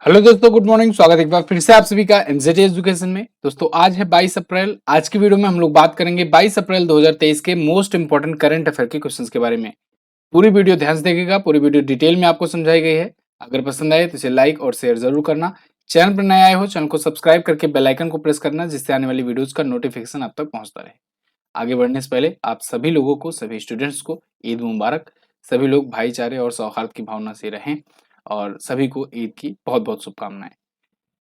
Hello दोस्तों, good morning. स्वागत है एक बार फिर से आप सभी का एनजेटी एजुकेशन में। दोस्तों आज है 22 अप्रैल। आज की वीडियो में हम लोग बात करेंगे 22 अप्रैल 2023 के मोस्ट इंपोर्टेंट करंट अफेयर के क्वेश्चंस के बारे में। पूरी वीडियो ध्यान से देखिएगा, पूरी वीडियो डिटेल में आपको समझाई गई है। अगर पसंद आए तो इसे लाइक और शेयर जरूर करना। चैनल पर नए आए हो चैनल को सब्सक्राइब करके बेल आइकन को प्रेस करना, जिससे आने वाली वीडियोज का नोटिफिकेशन आप तक पहुंचता रहे। आगे बढ़ने से पहले आप सभी लोगों को, सभी स्टूडेंट्स को ईद मुबारक। सभी लोग भाईचारे और सौहार्द की भावना से रहें और सभी को ईद की बहुत बहुत शुभकामनाएं।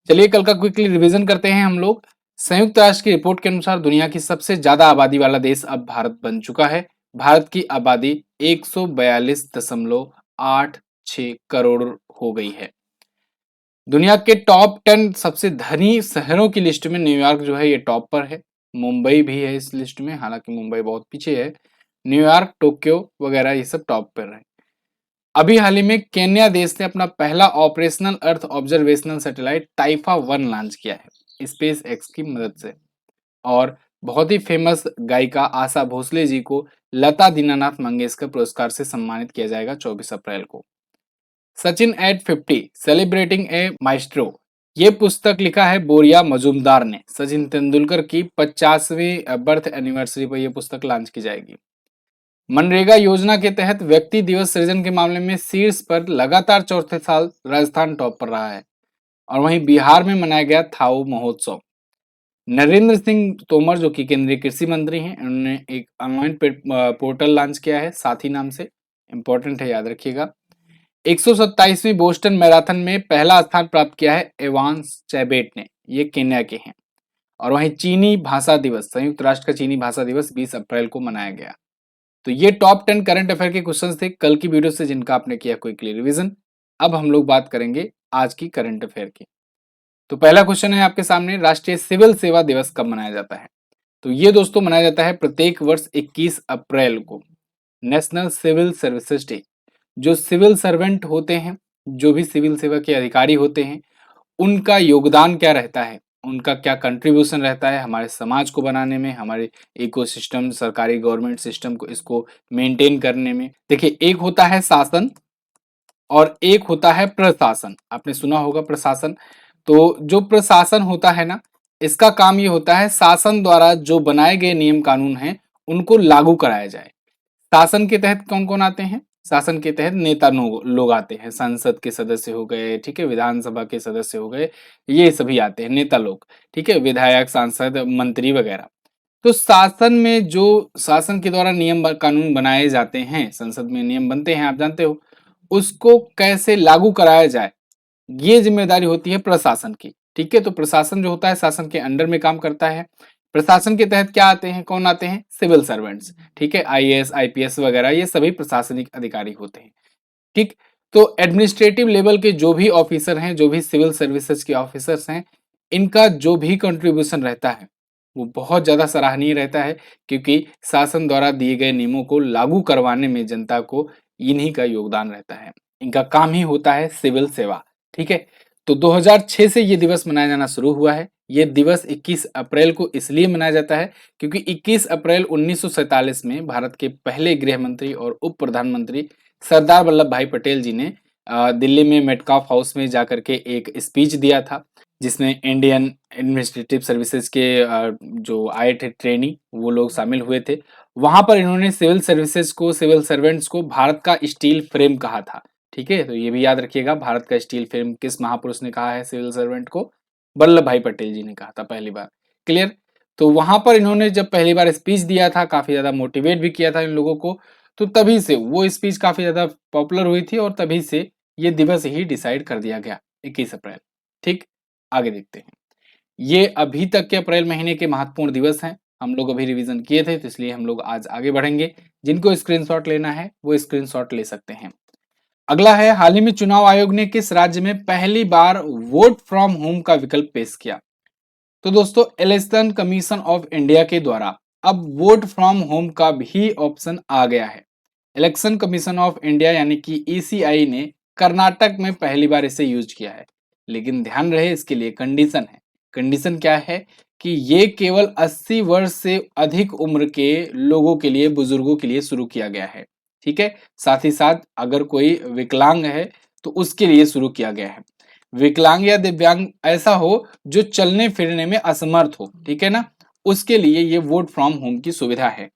चलिए कल का क्विकली रिवीजन करते हैं हम लोग। संयुक्त राष्ट्र की रिपोर्ट के अनुसार दुनिया की सबसे ज्यादा आबादी वाला देश अब भारत बन चुका है। भारत की आबादी 142.86 करोड़ हो गई है। दुनिया के टॉप 10 सबसे धनी शहरों की लिस्ट में न्यूयॉर्क जो है ये टॉप पर है। मुंबई भी है इस लिस्ट में, हालांकि मुंबई बहुत पीछे है। न्यूयॉर्क, टोक्यो वगैरह ये सब टॉप पर है। अभी हाल ही में केन्या देश ने अपना पहला ऑपरेशनल अर्थ ऑब्जर्वेशनल सैटेलाइट टाइफा 1 लॉन्च किया है स्पेस एक्स की मदद से। और बहुत ही फेमस गायिका आशा भोसले जी को लता दीनानाथ मंगेशकर पुरस्कार से सम्मानित किया जाएगा 24 अप्रैल को। सचिन एट 50 सेलिब्रेटिंग ए माइस्ट्रो, ये पुस्तक लिखा है बोरिया मजूमदार ने। सचिन तेंदुलकर की 50वीं बर्थ एनिवर्सरी पर यह पुस्तक लॉन्च की जाएगी। मनरेगा योजना के तहत व्यक्ति दिवस सृजन के मामले में शीर्ष पर लगातार चौथे साल राजस्थान टॉप पर रहा है। और वहीं बिहार में मनाया गया थाऊ महोत्सव। नरेंद्र सिंह तोमर जो कि केंद्रीय कृषि मंत्री हैं, उन्होंने एक ऑनलाइन पोर्टल लॉन्च किया है साथी नाम से। इंपॉर्टेंट है, याद रखिएगा। 127वीं बोस्टन मैराथन में पहला स्थान प्राप्त किया है एवांस चैबेट ने, ये केन्या के हैं। और वहीं चीनी भाषा दिवस, संयुक्त राष्ट्र का चीनी भाषा दिवस 20 अप्रैल को मनाया गया। तो ये टॉप 10 करंट अफेयर के क्वेश्चंस थे कल की वीडियो से, जिनका आपने किया क्विकली रिवीजन। अब हम लोग बात करेंगे आज की करंट अफेयर की। तो पहला क्वेश्चन है आपके सामने, राष्ट्रीय सिविल सेवा दिवस कब मनाया जाता है? तो ये दोस्तों मनाया जाता है प्रत्येक वर्ष 21 अप्रैल को, नेशनल सिविल सर्विसेज डे। जो सिविल सर्वेंट होते हैं, जो भी सिविल सेवा के अधिकारी होते हैं, उनका योगदान क्या रहता है, उनका क्या कंट्रीब्यूशन रहता है हमारे समाज को बनाने में, हमारे इकोसिस्टम, सरकारी गवर्नमेंट सिस्टम को इसको मेंटेन करने में। देखिए, एक होता है शासन और एक होता है प्रशासन। आपने सुना होगा प्रशासन। तो जो प्रशासन होता है ना, इसका काम ये होता है शासन द्वारा जो बनाए गए नियम कानून हैं उनको लागू कराया जाए। शासन के तहत कौन कौन आते हैं? शासन के तहत नेता लोग आते हैं, संसद के सदस्य हो गए, ठीक है, विधानसभा के सदस्य हो गए, ये सभी आते हैं नेता लोग, ठीक है, विधायक, सांसद, मंत्री वगैरह। तो शासन में जो शासन के द्वारा नियम कानून बनाए जाते हैं, संसद में नियम बनते हैं, आप जानते हो, उसको कैसे लागू कराया जाए, ये जिम्मेदारी होती है प्रशासन की। ठीक है, तो प्रशासन जो होता है शासन के अंडर में काम करता है। प्रशासन के तहत क्या आते हैं, कौन आते हैं? सिविल सर्वेंट्स, ठीक है, आईएएस, आईपीएस वगैरह, ये सभी प्रशासनिक अधिकारी होते हैं। ठीक, तो एडमिनिस्ट्रेटिव लेवल के जो भी ऑफिसर हैं, जो भी सिविल सर्विसेज के ऑफिसर्स हैं, इनका जो भी कंट्रीब्यूशन रहता है वो बहुत ज्यादा सराहनीय रहता है, क्योंकि शासन द्वारा दिए गए नियमों को लागू करवाने में जनता को इन्हीं का योगदान रहता है। इनका काम ही होता है सिविल सेवा। ठीक है, तो 2006 से ये दिवस मनाया जाना शुरू हुआ है। ये दिवस 21 अप्रैल को इसलिए मनाया जाता है क्योंकि 21 अप्रैल 1947 में भारत के पहले गृह मंत्री और उप प्रधानमंत्री सरदार वल्लभ भाई पटेल जी ने दिल्ली में मेटकाफ हाउस में जाकर के एक स्पीच दिया था, जिसमें इंडियन एडमिनिस्ट्रेटिव सर्विसेज के जो आए थे ट्रेनी, वो लोग शामिल हुए थे। वहां पर इन्होंने सिविल सर्विसेज को, सिविल सर्वेंट्स को भारत का स्टील फ्रेम कहा था। ठीक है, तो ये भी याद रखिएगा, भारत का स्टील फ्रेम किस महापुरुष ने कहा है सिविल सर्वेंट को? वल्लभ भाई पटेल जी ने कहा था पहली बार। क्लियर? तो वहां पर इन्होंने जब पहली बार स्पीच दिया था, काफी ज्यादा मोटिवेट भी किया था इन लोगों को, तो तभी से वो स्पीच काफी ज्यादा पॉपुलर हुई थी और तभी से ये दिवस ही डिसाइड कर दिया गया 21 अप्रैल। ठीक, आगे देखते हैं। ये अभी तक के अप्रैल महीने के महत्वपूर्ण दिवस हैं, हम लोग अभी रिवीजन किए थे, तो इसलिए हम लोग आज आगे बढ़ेंगे। जिनको स्क्रीनशॉट लेना है वो स्क्रीनशॉट ले सकते हैं। अगला है, हाल ही में चुनाव आयोग ने किस राज्य में पहली बार वोट फ्रॉम होम का विकल्प पेश किया? तो दोस्तों, इलेक्शन कमीशन ऑफ इंडिया के द्वारा अब वोट फ्रॉम होम का भी ऑप्शन आ गया है। इलेक्शन कमीशन ऑफ इंडिया यानी कि ईसीआई ने कर्नाटक में पहली बार इसे यूज किया है, लेकिन ध्यान रहे इसके लिए कंडीशन है। कंडीशन क्या है कि ये केवल 80 वर्ष से अधिक उम्र के लोगों के लिए, बुजुर्गों के लिए शुरू किया गया है। ठीक है, साथ ही साथ अगर कोई विकलांग है तो उसके लिए शुरू किया गया है। विकलांग या दिव्यांग ऐसा हो जो चलने फिरने में असमर्थ हो, ठीक है ना, उसके लिए ये वोट फ्रॉम होम की सुविधा है।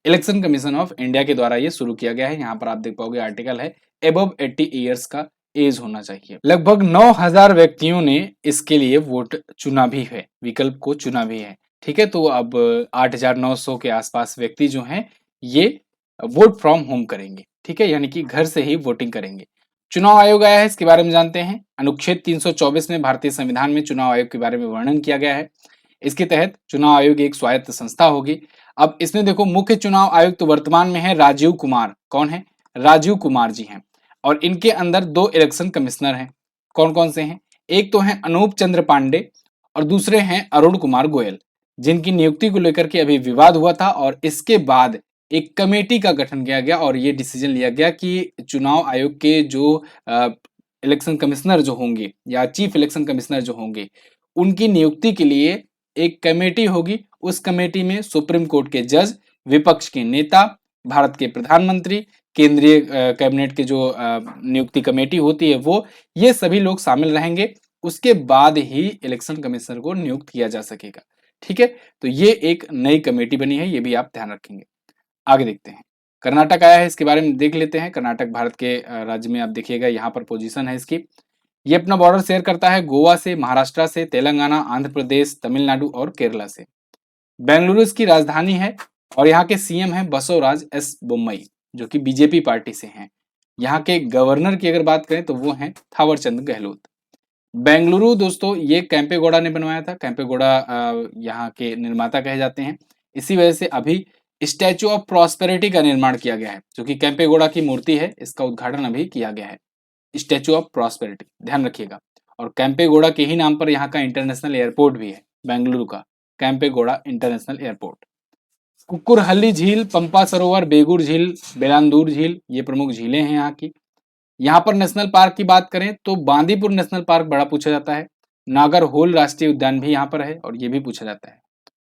इलेक्शन कमीशन ऑफ इंडिया के द्वारा ये शुरू किया गया है। यहाँ पर आप देख पाओगे आर्टिकल है एबव 80 ईयर्स का एज होना चाहिए। लगभग 9,000 व्यक्तियों ने इसके लिए वोट चुना भी है, विकल्प को चुना भी है, ठीक है। तो अब 8,900 के आसपास व्यक्ति जो हैं ये वोट फ्रॉम होम करेंगे, ठीक है, यानी कि घर से ही वोटिंग करेंगे। चुनाव आयोग आया है, इसके बारे में जानते हैं। अनुच्छेद 324 में भारतीय संविधान में चुनाव आयोग के बारे में वर्णन किया गया है। इसके तहत चुनाव आयोग एक स्वायत्त संस्था होगी। अब इसमें देखो मुख्य चुनाव आयुक्त तो वर्तमान में है राजीव कुमार। कौन है? राजीव कुमार जी हैं। और इनके अंदर 2 इलेक्शन कमिश्नर हैं। कौन कौन से हैं? एक तो हैं अनूप चंद्र पांडे और दूसरे हैं अरुण कुमार गोयल, जिनकी नियुक्ति को लेकर के अभी विवाद हुआ था और इसके बाद एक कमेटी का गठन किया गया और ये डिसीजन लिया गया कि चुनाव आयोग के जो इलेक्शन कमिश्नर जो होंगे या चीफ इलेक्शन कमिश्नर जो होंगे उनकी नियुक्ति के लिए एक कमेटी होगी। उस कमेटी में सुप्रीम कोर्ट के जज, विपक्ष के नेता, भारत के प्रधानमंत्री, केंद्रीय कैबिनेट के जो नियुक्ति कमेटी होती है वो, ये सभी लोग शामिल रहेंगे। उसके बाद ही इलेक्शन कमिश्नर को नियुक्त किया जा सकेगा, ठीक है। तो ये एक नई कमेटी बनी है, ये भी आप ध्यान रखेंगे। आगे देखते हैं, कर्नाटक आया है, इसके बारे में देख लेते हैं। कर्नाटक भारत के राज्य में आप देखिएगा यहाँ पर पोजीशन है इसकी। ये अपना बॉर्डर शेयर करता है गोवा से, महाराष्ट्र से, तेलंगाना, आंध्र प्रदेश, तमिलनाडु और केरला से। बेंगलुरु इसकी राजधानी है और यहाँ के सीएम हैं बसवराज एस बोम्मई, जो कि बीजेपी पार्टी से हैं। यहाँ के गवर्नर की अगर बात करें तो वो हैं थावरचंद गहलोत। बेंगलुरु दोस्तों ये कैंपेगौड़ा ने बनवाया था। कैंपेगौड़ा यहाँ के निर्माता कहे जाते हैं। इसी वजह से अभी स्टैचू ऑफ प्रॉस्पेरिटी का निर्माण किया गया है, जो कि कैंपेगौड़ा की मूर्ति है, इसका उद्घाटन अभी किया गया है। स्टैचू ऑफ प्रॉस्पेरिटी ध्यान रखिएगा। और कैंपेगौड़ा के ही नाम पर यहाँ का इंटरनेशनल एयरपोर्ट भी है, बेंगलुरु का कैंपेगौड़ा इंटरनेशनल एयरपोर्ट। कुक्कुरहल्ली झील, पंपा सरोवर, बेगूर झील, बेलांदूर झील, ये प्रमुख झीलें हैं यहाँ की। यहाँ पर नेशनल पार्क की बात करें तो बांदीपुर नेशनल पार्क बड़ा पूछा जाता है। नागरहोल राष्ट्रीय उद्यान भी यहाँ पर है और ये भी पूछा जाता है।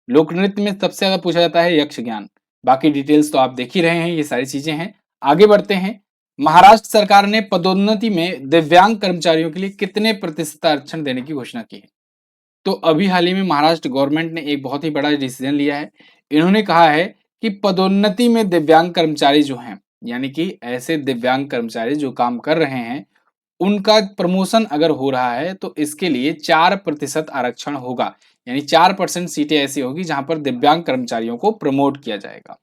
लोक नृत्य में सबसे ज्यादा पूछा जाता है यक्ष ज्ञान। बाकी डिटेल्स तो आप देख ही रहे हैं, ये सारी चीजें हैं। आगे बढ़ते हैं। महाराष्ट्र सरकार ने पदोन्नति में दिव्यांग कर्मचारियों के लिए कितने प्रतिशत आरक्षण देने की घोषणा की है? तो अभी हाल ही में महाराष्ट्र गवर्नमेंट ने एक बहुत ही बड़ा डिसीजन लिया है। इन्होंने कहा है कि पदोन्नति में दिव्यांग कर्मचारी जो हैं, यानी कि ऐसे दिव्यांग कर्मचारी जो काम कर रहे हैं, उनका प्रमोशन अगर हो रहा है तो इसके लिए 4% आरक्षण होगा। यानी 4% सीटें ऐसी होगी जहां पर दिव्यांग कर्मचारियों को प्रमोट किया जाएगा,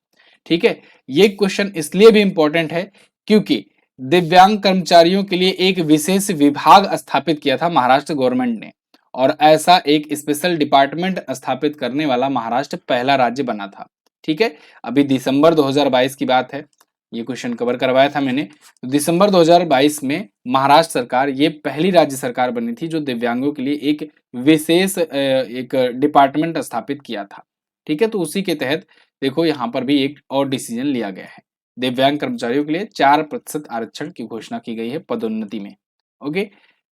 ठीक है। ये क्वेश्चन इसलिए भी इंपॉर्टेंट है क्योंकि दिव्यांग कर्मचारियों के लिए एक विशेष विभाग स्थापित किया था महाराष्ट्र गवर्नमेंट ने और ऐसा एक स्पेशल डिपार्टमेंट स्थापित करने वाला महाराष्ट्र पहला राज्य बना था, ठीक है। अभी दिसंबर 2022 की बात है, ये क्वेश्चन कवर करवाया था मैंने। तो दिसंबर 2022 में महाराष्ट्र सरकार ये पहली राज्य सरकार बनी थी जो दिव्यांगों के लिए एक विशेष एक डिपार्टमेंट स्थापित किया था, ठीक है। तो उसी के तहत देखो यहाँ पर भी एक और डिसीजन लिया गया है। दिव्यांग कर्मचारियों के लिए 4% आरक्षण की घोषणा की गई है पदोन्नति में। ओके,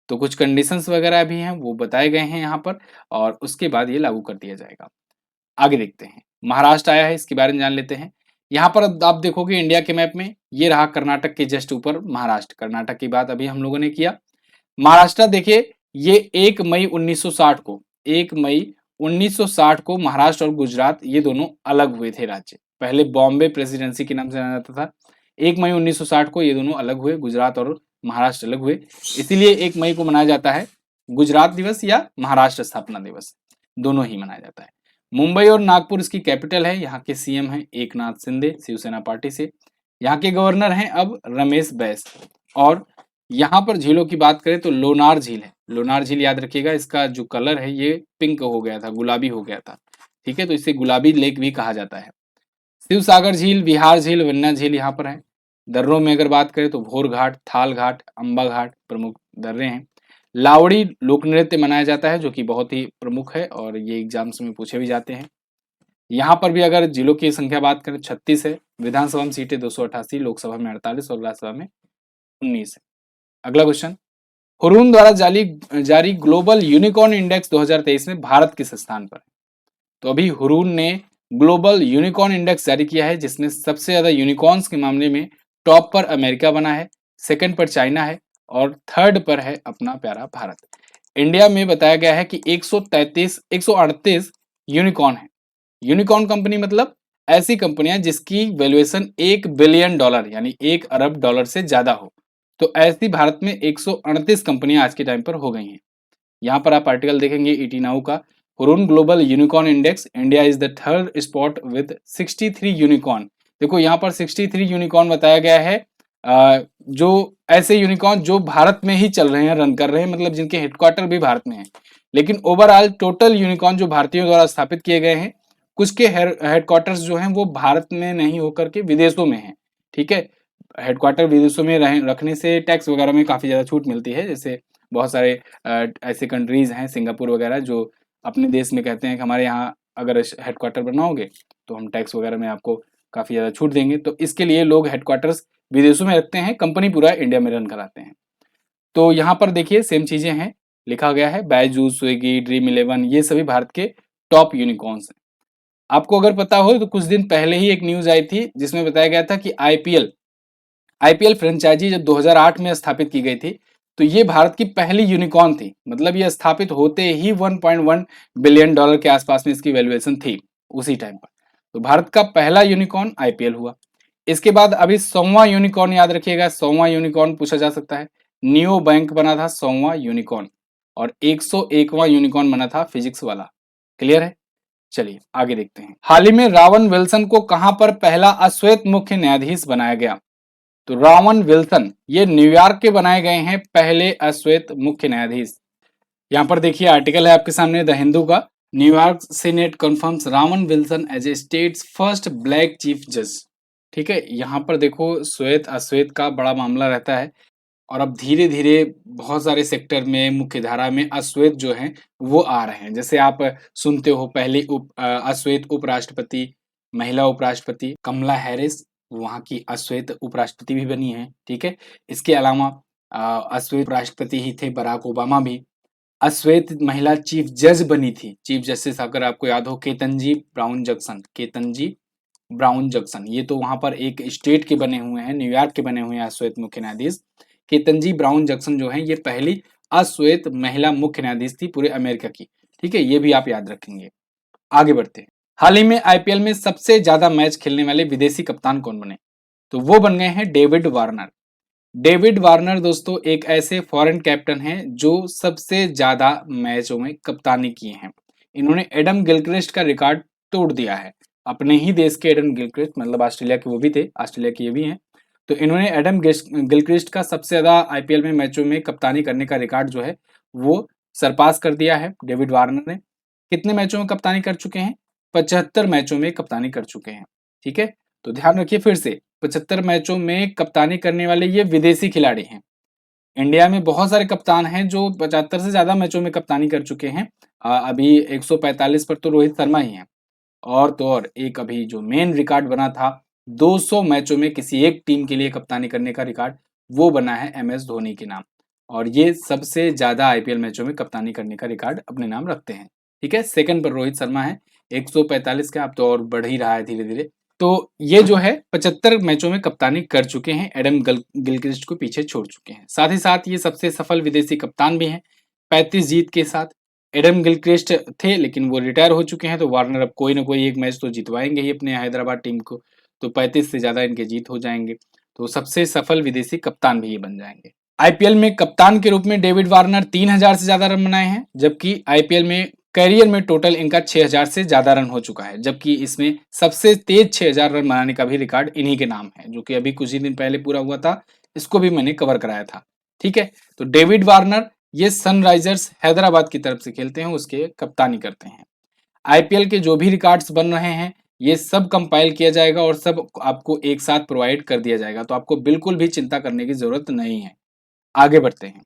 तो कुछ कंडीशंस वगैरह भी हैं वो बताए गए हैं यहाँ पर और उसके बाद ये लागू कर दिया जाएगा। आगे देखते हैं, महाराष्ट्र आया है, इसके बारे में जान लेते हैं। यहाँ पर आप देखोगे इंडिया के मैप में ये रहा कर्नाटक के जस्ट ऊपर महाराष्ट्र। कर्नाटक की बात अभी हम लोगों ने किया। महाराष्ट्र देखिए ये 1 मई 1960 को 1 मई 1960 को महाराष्ट्र और गुजरात ये दोनों अलग हुए थे राज्य। पहले बॉम्बे प्रेसिडेंसी के नाम से जाना जाता था। 1 मई 1960 को ये दोनों अलग हुए, गुजरात और महाराष्ट्र अलग हुए। इसीलिए 1 मई को मनाया जाता है गुजरात दिवस या महाराष्ट्र स्थापना दिवस, दोनों ही मनाया जाता है। मुंबई और नागपुर इसकी कैपिटल है। यहाँ के सीएम हैं एकनाथ शिंदे शिवसेना पार्टी से। यहाँ के गवर्नर हैं अब रमेश बैस। और यहाँ पर झीलों की बात करें तो लोनार झील है। लोनार झील याद रखिएगा, इसका जो कलर है ये पिंक हो गया था, गुलाबी हो गया था, ठीक है। तो इसे गुलाबी लेक भी कहा जाता है। शिव सागर झील, विहार झील, वन्या झील यहाँ पर है। दर्रों में अगर बात करें तो भोर घाट, थाल घाट, अंबा घाट प्रमुख दर्रे हैं। लावड़ी लोक नृत्य मनाया जाता है जो कि बहुत ही प्रमुख है और ये एग्जाम्स में पूछे भी जाते हैं। यहाँ पर भी अगर जिलों की संख्या बात करें 36 है। विधानसभा में सीटें 288, लोकसभा में 48 और राज्यसभा में 19 है। अगला क्वेश्चन, हुरून द्वारा जारी ग्लोबल यूनिकॉर्न इंडेक्स 2023 में भारत किस स्थान पर है? तो अभी हुरून ने ग्लोबल यूनिकॉर्न इंडेक्स जारी किया है जिसमें सबसे ज्यादा यूनिकॉर्न्स के मामले में टॉप पर अमेरिका बना है, सेकंड पर चाइना है और थर्ड पर है अपना प्यारा भारत। इंडिया में बताया गया है कि 138 यूनिकॉर्न है। यूनिकॉर्न कंपनी मतलब ऐसी कंपनियां जिसकी वैल्यूएशन $1 बिलियन यानी $1 अरब से ज्यादा हो। तो ऐसी भारत में 138 कंपनियां आज के टाइम पर हो गई हैं। यहाँ पर आप आर्टिकल देखेंगे ईटी नाउ का, Hurun global unicorn index, India is the third spot with 63 unicorn. देखो यहाँ पर 63 यूनिकॉर्न बताया गया है, जो ऐसे यूनिकॉर्न जो भारत में ही चल रहे हैं, रन कर रहे हैं, मतलब जिनके हेडक्वार्टर भी भारत में है। लेकिन ओवरऑल टोटल यूनिकॉर्न जो भारतीयों द्वारा स्थापित किए गए हैं, कुछ के हेडक्वार्टर्स जो हैं वो भारत में नहीं होकर के विदेशों में हैं। ठीक है, हेडक्वार्टर विदेशों में रखने से टैक्स वगैरह में काफी ज्यादा छूट मिलती है। जैसे बहुत सारे ऐसे कंट्रीज हैं, सिंगापुर वगैरह, जो अपने देश में कहते हैं कि हमारे यहाँ अगर हेडक्वार्टर बनाओगे तो हम टैक्स वगैरह में आपको काफी ज्यादा छूट देंगे। तो इसके लिए लोग हेडक्वार्टर्स विदेशों में रखते हैं, कंपनी पूरा इंडिया में रन कराते हैं। तो यहाँ पर देखिए सेम चीजें हैं, लिखा गया है बायजूस, स्विगी, ड्रीम इलेवन, ये सभी भारत के टॉप यूनिकॉर्न्स हैं। आपको अगर पता हो तो कुछ दिन पहले ही एक न्यूज आई थी जिसमें बताया गया था कि आईपीएल फ्रेंचाइजी जब 2008 में स्थापित की गई थी, तो ये भारत की पहली यूनिकॉर्न थी। मतलब ये स्थापित होते ही $1.1 बिलियन के आसपास में इसकी वैल्यूएशन थी उसी टाइम पर। तो भारत का पहला यूनिकॉर्न आईपीएल हुआ। इसके बाद अभी 100वां यूनिकॉर्न याद रखिएगा, 100वां यूनिकॉर्न पूछा जा सकता है। नियो बैंक बना था 100वां यूनिकॉर्न, और 101वां यूनिकॉर्न बना था फिजिक्स वाला। क्लियर है? चलिए आगे देखते हैं। हाल ही में रावन विल्सन को कहां पर पहला अश्वेत मुख्य न्यायाधीश बनाया गया? तो रावन विल्सन ये न्यूयॉर्क के बनाए गए हैं पहले अश्वेत मुख्य न्यायाधीश। यहाँ पर देखिए आर्टिकल है आपके सामने द हिंदू का, New York senate confirms Rowan Wilson as a state's first black chief जज। ठीक है, यहाँ पर देखो श्वेत अश्वेत का बड़ा मामला रहता है, और अब धीरे धीरे बहुत सारे सेक्टर में मुख्य धारा में अश्वेत जो हैं वो आ रहे हैं। जैसे आप सुनते हो पहली अश्वेत उपराष्ट्रपति, महिला उपराष्ट्रपति कमला हैरिस, वहाँ की अश्वेत उपराष्ट्रपति भी बनी है। ठीक है, इसके अलावा अश्वेत उपराष्ट्रपति ही थे बराक ओबामा भी। अश्वेत महिला चीफ जज बनी थी, चीफ जस्टिस अगर आपको याद हो, Ketanji brown Jackson, Ketanji brown Jackson, ये तो वहां पर एक स्टेट के बने हुए हैं, न्यूयॉर्क के बने हुए हैं अश्वेत मुख्य न्यायाधीश। केतनजी ब्राउन जैक्सन जो है ये पहली अश्वेत महिला मुख्य न्यायाधीश थी पूरे अमेरिका की। ठीक है, ये भी आप याद रखेंगे। आगे बढ़ते हैं। हाल ही में आईपीएल में सबसे ज्यादा मैच खेलने वाले विदेशी कप्तान कौन बने? तो वो बन गए हैं डेविड वार्नर। डेविड वार्नर दोस्तों एक ऐसे फॉरेन कैप्टन हैं जो सबसे ज्यादा मैचों में कप्तानी किए हैं। इन्होंने एडम गिलक्रिस्ट का रिकॉर्ड तोड़ दिया है। अपने ही देश के एडम गिलक्रिस्ट, मतलब ऑस्ट्रेलिया के वो भी थे, ऑस्ट्रेलिया के ये भी हैं। तो इन्होंने एडम गिलक्रिस्ट का सबसे ज्यादा आईपीएल में मैचों में कप्तानी करने का रिकॉर्ड जो है वो सरपास कर दिया है डेविड वार्नर ने। कितने मैचों में कप्तानी कर चुके हैं? 75 मैचों में कप्तानी कर चुके हैं। ठीक है, तो ध्यान रखिए फिर से, 75 मैचों में कप्तानी करने वाले ये विदेशी खिलाड़ी हैं। इंडिया में बहुत सारे कप्तान हैं जो 75 से ज्यादा मैचों में कप्तानी कर चुके हैं। अभी 145 पर तो रोहित शर्मा ही हैं। और तो और एक अभी जो मेन रिकॉर्ड बना था 200 मैचों में किसी एक टीम के लिए कप्तानी करने का रिकॉर्ड, वो बना है एमएस धोनी के नाम। और ये सबसे ज्यादा आईपीएल मैचों में कप्तानी करने का रिकॉर्ड अपने नाम रखते हैं। ठीक है, सेकंड पर रोहित शर्मा है 145 का, अब तो और बढ़ ही रहा है धीरे धीरे। तो ये जो है 75 मैचों में कप्तानी कर चुके हैं, एडम गिलक्रिस्ट को पीछे छोड़ चुके हैं। साथ ही साथ ये सबसे सफल विदेशी कप्तान भी हैं 35 जीत के साथ। एडम गिलक्रिस्ट थे लेकिन वो रिटायर हो चुके हैं, तो वार्नर अब कोई ना कोई एक मैच तो जितवाएंगे ही अपने हैदराबाद टीम को, तो 35 से ज्यादा इनके जीत हो जाएंगे, तो सबसे सफल विदेशी कप्तान भी ये बन जाएंगे। आईपीएल में कप्तान के रूप में डेविड वार्नर 3000 से ज्यादा रन बनाए हैं, जबकि आईपीएल में करियर में टोटल इनका 6000 से ज्यादा रन हो चुका है, जबकि इसमें सबसे तेज 6000 रन बनाने का भी रिकॉर्ड इन्हीं के नाम है, जो कि अभी कुछ ही दिन पहले पूरा हुआ था, इसको भी मैंने कवर कराया था। ठीक है, तो डेविड वार्नर ये सनराइजर्स हैदराबाद की तरफ से खेलते हैं, उसके कप्तानी करते हैं। आईपीएल के जो भी रिकॉर्ड्स बन रहे हैं ये सब कंपाइल किया जाएगा और सब आपको एक साथ प्रोवाइड कर दिया जाएगा, तो आपको बिल्कुल भी चिंता करने की जरूरत नहीं है। आगे बढ़ते हैं।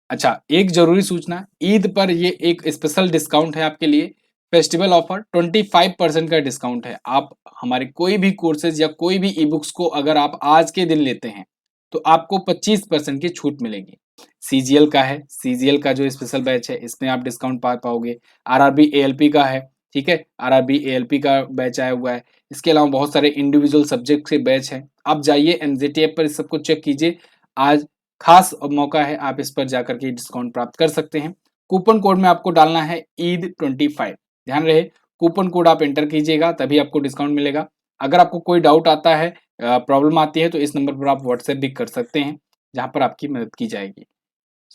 अच्छा, एक जरूरी सूचना, ईद पर ये एक स्पेशल डिस्काउंट है आपके लिए, फेस्टिवल ऑफर 25% का डिस्काउंट है। आप हमारे कोई भी कोर्सेज या कोई भी ई बुक्स को अगर आप आज के दिन लेते हैं तो आपको 25% की छूट मिलेगी। सीजीएल का है, सीजीएल का जो स्पेशल बैच है इसमें आप डिस्काउंट पा पाओगे। आरआरबी एएलपी का है, ठीक है, आरआरबी एएलपी का बैच आया हुआ है। इसके अलावा बहुत सारे इंडिविजुअल सब्जेक्ट के बैच है। आप जाइए एनजेटी ऐप पर इस सबको चेक कीजिए, आज खास मौका है, आप इस पर जाकर के डिस्काउंट प्राप्त कर सकते हैं। कूपन कोड में आपको डालना है ईद25। ध्यान रहे, कूपन कोड आप एंटर कीजिएगा तभी आपको डिस्काउंट मिलेगा। अगर आपको कोई डाउट आता है, प्रॉब्लम आती है, तो इस नंबर पर आप व्हाट्सएप भी कर सकते हैं, जहां पर आपकी मदद की जाएगी।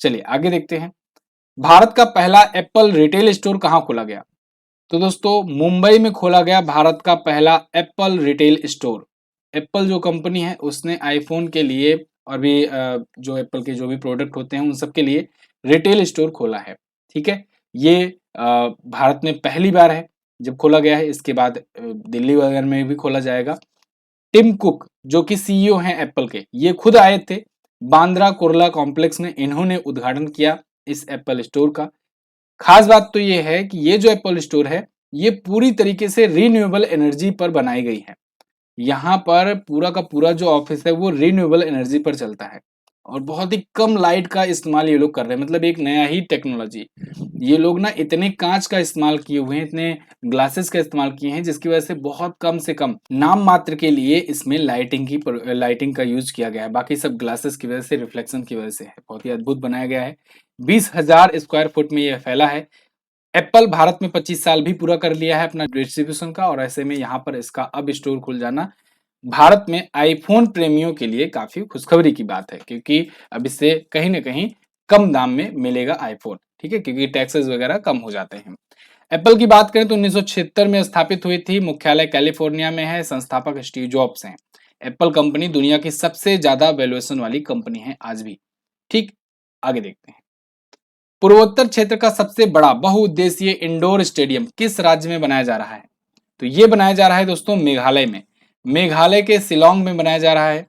चलिए आगे देखते हैं। भारत का पहला एप्पल रिटेल स्टोर कहां खोला गया? तो दोस्तों मुंबई में खोला गया भारत का पहला एप्पल रिटेल स्टोर। एप्पल जो कंपनी है उसने आईफोन के लिए और भी जो एप्पल के जो भी प्रोडक्ट होते हैं उन सब के लिए रिटेल स्टोर खोला है। ठीक है, ये भारत में पहली बार है जब खोला गया है। इसके बाद दिल्ली वगैरह में भी खोला जाएगा। टिम कुक जो कि सीईओ हैं एप्पल के, ये खुद आए थे बांद्रा कुर्ला कॉम्प्लेक्स में, इन्होंने उद्घाटन किया इस एप्पल स्टोर का। खास बात तो ये है कि ये जो एप्पल स्टोर है ये पूरी तरीके से रीन्यूएबल एनर्जी पर बनाई गई है। यहाँ पर पूरा का पूरा जो ऑफिस है वो रीन्यूएबल एनर्जी पर चलता है और बहुत ही कम लाइट का इस्तेमाल ये लोग कर रहे हैं, मतलब एक नया ही टेक्नोलॉजी। ये लोग ना इतने कांच का इस्तेमाल किए हुए हैं, इतने ग्लासेस का इस्तेमाल किए हैं, जिसकी वजह से बहुत कम से कम नाम मात्र के लिए इसमें लाइटिंग का यूज किया गया है। बाकी सब ग्लासेस की वजह से, रिफ्लेक्शन की वजह से है। बहुत ही अद्भुत बनाया गया है। 20,000 स्क्वायर फुट में यह फैला है। एप्पल भारत में 25 साल भी पूरा कर लिया है अपना डिस्ट्रीब्यूशन का, और ऐसे में यहाँ पर इसका अब स्टोर खुल जाना भारत में आईफोन प्रेमियों के लिए काफी खुशखबरी की बात है, क्योंकि अब इससे कहीं ना कहीं कम दाम में मिलेगा आईफोन। ठीक है, क्योंकि टैक्सेस वगैरह कम हो जाते हैं। एप्पल की बात करें तो 1976 में स्थापित हुई थी, मुख्यालय कैलिफोर्निया में है, संस्थापक स्टीव जॉब्स हैं। एप्पल कंपनी दुनिया की सबसे ज्यादा वैल्यूएशन वाली कंपनी है आज भी। ठीक, आगे देखते हैं। पूर्वोत्तर क्षेत्र का सबसे बड़ा बहुउद्देशीय इंडोर स्टेडियम किस राज्य में बनाया जा रहा है? तो ये बनाया जा रहा है दोस्तों मेघालय में। मेघालय के शिलोंग में बनाया जा रहा है।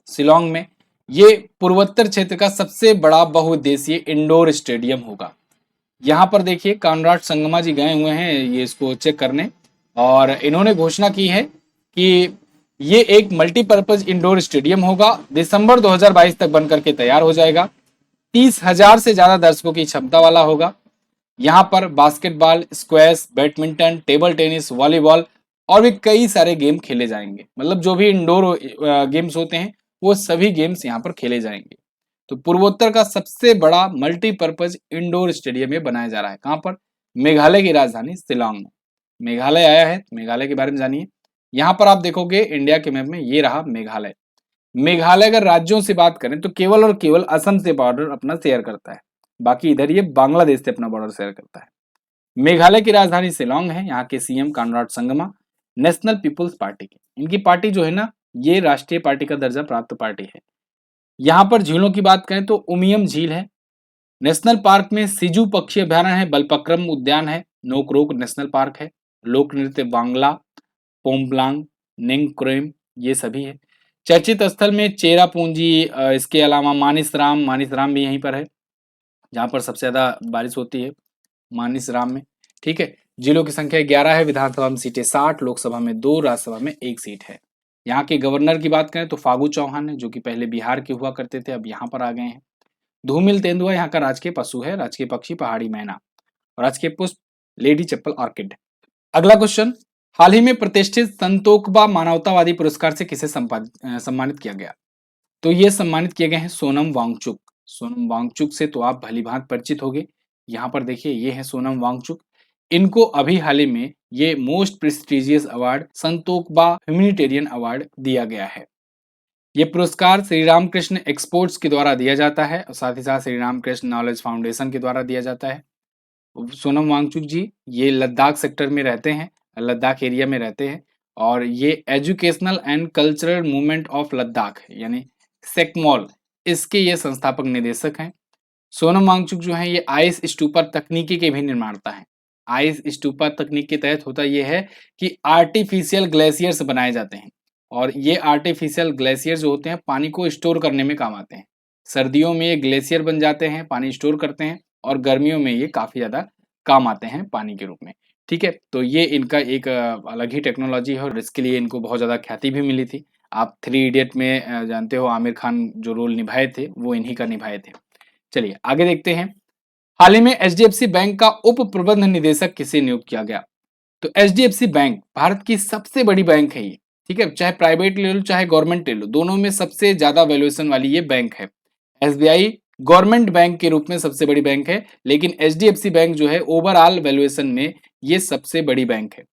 शिलोंग में ये पूर्वोत्तर क्षेत्र का सबसे बड़ा बहुउद्देशीय इंडोर स्टेडियम होगा। यहाँ पर देखिए कॉनराड संगमा जी गए हुए हैं ये इसको चेक करने, और इन्होंने घोषणा की है कि ये एक मल्टीपर्पज इंडोर स्टेडियम होगा। दिसंबर 2022 तक बनकर के तैयार हो जाएगा। 30,000 से ज्यादा दर्शकों की क्षमता वाला होगा। यहाँ पर basketball, squash, badminton, table tennis, volleyball और भी कई सारे गेम खेले जाएंगे। मतलब जो भी इंडोर गेम्स होते हैं वो सभी गेम्स यहाँ पर खेले जाएंगे। तो पूर्वोत्तर का सबसे बड़ा मल्टीपर्पज इंडोर स्टेडियम ये बनाया जा रहा है। कहाँ पर? मेघालय की राजधानी शिलोंग में। मेघालय आया है, मेघालय के बारे में जानिए। यहाँ पर आप देखोगे इंडिया के मैप में ये रहा मेघालय। मेघालय अगर राज्यों से बात करें तो केवल और केवल असम से बॉर्डर अपना शेयर करता है, बाकी इधर ये बांग्लादेश से अपना बॉर्डर शेयर करता है। मेघालय की राजधानी शिलोंग है। यहाँ के CM Conrad Sangma National People's Party के, इनकी पार्टी जो है ना ये राष्ट्रीय पार्टी का दर्जा प्राप्त पार्टी है। यहाँ पर झीलों की बात करें तो उमियम झील है। नेशनल पार्क में सिजू पक्षी अभ्यारण्य है, बलपक्रम उद्यान है, नोकरोक नेशनल पार्क है, लोक नृत्य वांगला, पोम्बलांग, निंगक्रेम ये सभी है। चर्चित स्थल में चेरापूंजी, इसके अलावा मानिसराम भी यहीं पर है जहाँ पर सबसे ज्यादा बारिश होती है, मानिसराम में। ठीक है, जिलों की संख्या 11 है, विधानसभा में सीटें 60, लोकसभा में 2, राज्यसभा में 1 सीट है। यहाँ के गवर्नर की बात करें तो फागू चौहान है, जो कि पहले बिहार के हुआ करते थे, अब यहाँ पर आ गए हैं। धूमिल तेंदुआ यहाँ का राजकीय पशु है, राजकीय पक्षी पहाड़ी मैना, और राजकीय पुष्प लेडी चप्पल ऑर्किड। अगला क्वेश्चन, हाल ही में प्रतिष्ठित संतोकबा मानवतावादी पुरस्कार से किसे सम्मानित किया गया? तो ये सम्मानित किए गए हैं सोनम वांगचुक। सोनम वांगचुक से तो आप भलीभांत परिचित होंगे। यहाँ पर देखिए ये है सोनम वांगचुक। इनको अभी हाल ही में ये most prestigious award Santokba humanitarian award दिया गया है। ये पुरस्कार श्री रामकृष्ण एक्सपोर्ट्स के द्वारा दिया जाता है और साथ ही साथ श्री रामकृष्ण नॉलेज फाउंडेशन के द्वारा दिया जाता है। सोनम वांगचुक जी ये लद्दाख सेक्टर में रहते हैं, लद्दाख एरिया में रहते हैं, और ये educational and cultural movement of Ladakh यानी सेकमॉल इसके ये संस्थापक निदेशक हैं। सोनम वांगचुक जो है ये आइस स्टूपर तकनीकी के भी निर्माता हैं। आइस स्टूपर तकनीक के तहत होता यह है कि आर्टिफिशियल ग्लेशियर्स बनाए जाते हैं, और ये आर्टिफिशियल ग्लेशियर जो होते हैं पानी को स्टोर करने में काम आते हैं। सर्दियों में ये ग्लेशियर बन जाते हैं, पानी स्टोर करते हैं, और गर्मियों में ये काफी ज्यादा काम आते हैं पानी के रूप में। ठीक है, तो ये इनका एक अलग ही टेक्नोलॉजी है और इसके लिए इनको बहुत ज्यादा ख्याति भी मिली थी। आप 3 इडियट में जानते हो आमिर खान जो रोल निभाए थे वो इन्हीं का निभाए थे। चलिए आगे देखते हैं। हाल ही में एचडीएफसी बैंक का उप प्रबंध निदेशक किसे नियुक्त किया गया? तो एचडीएफसी बैंक भारत की सबसे बड़ी बैंक है ये। ठीक है, चाहे प्राइवेट ले लो चाहे गवर्नमेंट ले लो, दोनों में सबसे ज्यादा वैल्यूएशन वाली ये बैंक है। एसबीआई गवर्नमेंट बैंक के रूप में सबसे बड़ी बैंक है, लेकिन एचडीएफसी बैंक जो है ओवरऑल वैल्यूएशन में ये सबसे बड़ी बैंक है।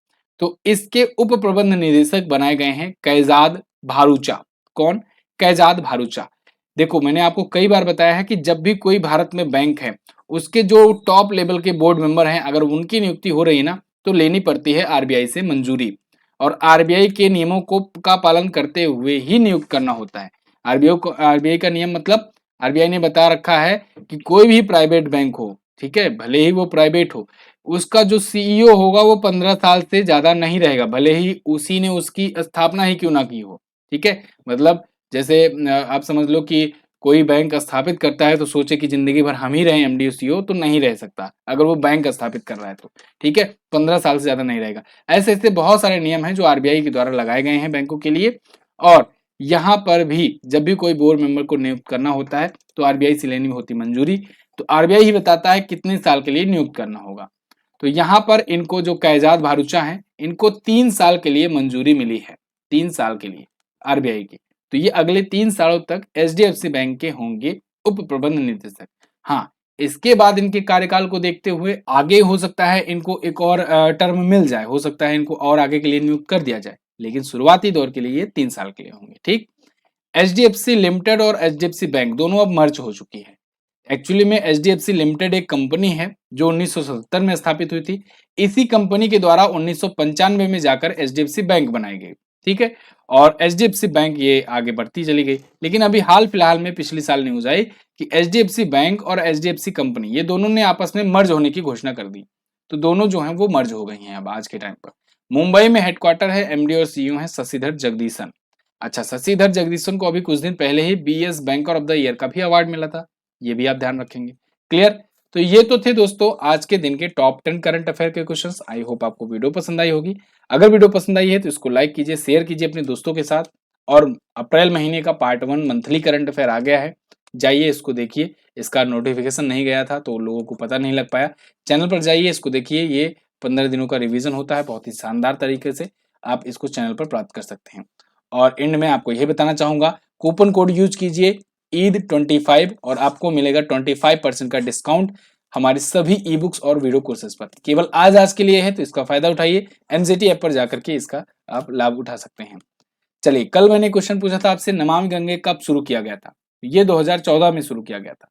तो इसके उप प्रबंध निदेशक बनाए गए हैं कैजाद भारूचा। कौन? कैजाद भारूचा। देखो, मैंने आपको कई बार बताया है कि जब भी कोई भारत में बैंक है, उसके जो टॉप लेवल के बोर्ड मेंबर हैं, अगर उनकी नियुक्ति हो रही है ना, तो लेनी पड़ती है आरबीआई से मंजूरी, और आरबीआई के नियमों को का पालन करते हुए ही नियुक्त करना होता है। आरबीआई का नियम मतलब आरबीआई ने बता रखा है कि कोई भी प्राइवेट बैंक हो, ठीक है, भले ही वो प्राइवेट हो, उसका जो सीईओ होगा वो 15 साल से ज्यादा नहीं रहेगा, भले ही उसी ने उसकी स्थापना ही क्यों ना की हो। ठीक है, मतलब जैसे आप समझ लो कि कोई बैंक स्थापित करता है तो सोचे कि जिंदगी भर हम ही रहे एमडी सीईओ, तो नहीं रह सकता अगर वो बैंक स्थापित कर रहा है तो। ठीक है, 15 साल से ज्यादा नहीं रहेगा। ऐसे ऐसे बहुत सारे नियम हैं जो आरबीआई के द्वारा लगाए गए हैं बैंकों के लिए। और यहाँ पर भी जब भी कोई बोर्ड मेंबर को नियुक्त करना होता है तो आरबीआई से लेनी होती मंजूरी, तो आरबीआई ही बताता है कितने साल के लिए नियुक्त करना होगा। तो यहाँ पर इनको जो कैजाद भारूचा हैं, इनको 3 साल के लिए मंजूरी मिली है, 3 साल के लिए आरबीआई की। तो ये अगले 3 सालों तक एचडीएफसी बैंक के होंगे उप प्रबंध निदेशक। हाँ, इसके बाद इनके कार्यकाल को देखते हुए आगे हो सकता है इनको एक और टर्म मिल जाए, हो सकता है इनको और आगे के लिए नियुक्त कर दिया जाए, लेकिन शुरुआती दौर के लिए ये 3 साल के लिए होंगे। ठीक, एचडीएफसी लिमिटेड और एचडीएफसी बैंक दोनों अब मर्ज हो चुकी है। एक्चुअली में एचडीएफसी लिमिटेड एक कंपनी है जो 1977 में स्थापित हुई थी। इसी कंपनी के द्वारा 1995 में जाकर एचडीएफसी बैंक बनाई गई। ठीक है, और एचडीएफसी बैंक ये आगे बढ़ती चली गई, लेकिन अभी हाल फिलहाल में पिछली साल न्यूज आई कि एचडीएफसी बैंक और एचडीएफसी कंपनी ये दोनों ने आपस में मर्ज होने की घोषणा कर दी। तो दोनों जो हैं वो मर्ज हो गई हैं अब आज के टाइम पर। मुंबई में हेडक्वार्टर है, एमडी और सीईओ है शशिधर जगदीशन। अच्छा, शशिधर जगदीशन को अभी कुछ दिन पहले ही BS banker of the year का भी अवार्ड मिला था, ये भी आप ध्यान रखेंगे। क्लियर? तो ये तो थे दोस्तों आज के दिन के टॉप 10 करंट अफेयर के क्वेश्चंस। आई होप आपको वीडियो पसंद आई होगी। अगर वीडियो पसंद आई है तो इसको लाइक कीजिए, शेयर कीजिए अपने दोस्तों के साथ। और अप्रैल महीने का पार्ट 1 मंथली करंट अफेयर आ गया है, जाइए इसको देखिए। इसका नोटिफिकेशन नहीं गया था तो लोगों को पता नहीं लग पाया। चैनल पर जाइए, इसको देखिए। ये 15 दिनों का रिवीजन होता है, बहुत ही शानदार तरीके से आप इसको चैनल पर प्राप्त कर सकते हैं। और एंड में आपको यह बताना चाहूंगा, कूपन कोड यूज कीजिए ईद25 और आपको मिलेगा 25% का डिस्काउंट हमारे सभी ई बुक्स और वीडियो कोर्सेज पर। केवल आज के लिए है, तो इसका फायदा उठाइए। एनजीटी ऐप पर जाकर के इसका आप लाभ उठा सकते हैं। चलिए, कल मैंने क्वेश्चन पूछा था आपसे, नमामि गंगे कब शुरू किया गया था? ये 2014 में शुरू किया गया था।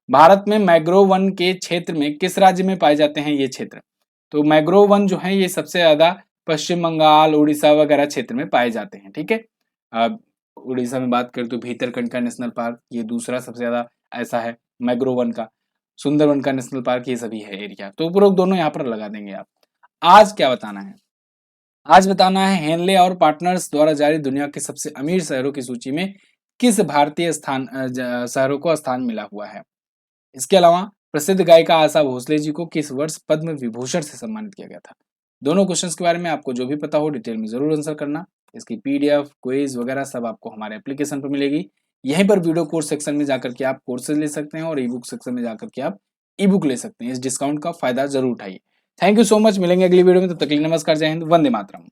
भारत में मैंग्रोव वन के क्षेत्र में किस राज्य में पाए जाते हैं ये क्षेत्र? तो मैंग्रोव वन जो है ये सबसे ज्यादा पश्चिम बंगाल, उड़ीसा वगैरह क्षेत्र में पाए जाते हैं। ठीक है, अब उड़ीसा में बात करें तो भीतरकनिका नेशनल पार्क ये दूसरा सबसे ज्यादा ऐसा है मैंग्रोव वन का। सुंदरवन का नेशनल पार्क ये सभी है एरिया, तो उपरोक्त दोनों यहाँ पर लगा देंगे आप। आज क्या बताना है? आज बताना है हेनले और पार्टनर्स द्वारा जारी दुनिया के सबसे अमीर शहरों की सूची में किस भारतीय शहरों को स्थान मिला हुआ है। इसके अलावा प्रसिद्ध गायिका आशा भोसले जी को किस वर्ष पद्म विभूषण से सम्मानित किया गया था। दोनों क्वेश्चंस के बारे में आपको जो भी पता हो डिटेल में जरूर आंसर करना। इसकी पीडीएफ, क्विज वगैरह सब आपको हमारे एप्लीकेशन पर मिलेगी। यहीं पर वीडियो कोर्स सेक्शन में जाकर के आप कोर्सेज ले सकते हैं और ई बुक सेक्शन में जाकर के आप ई बुक ले सकते हैं। इस डिस्काउंट का फायदा जरूर उठाइए। थैंक यू सो मच, मिलेंगे अगली वीडियो में, तब तक के लिए नमस्कार, जय हिंद, वंदे मातरम।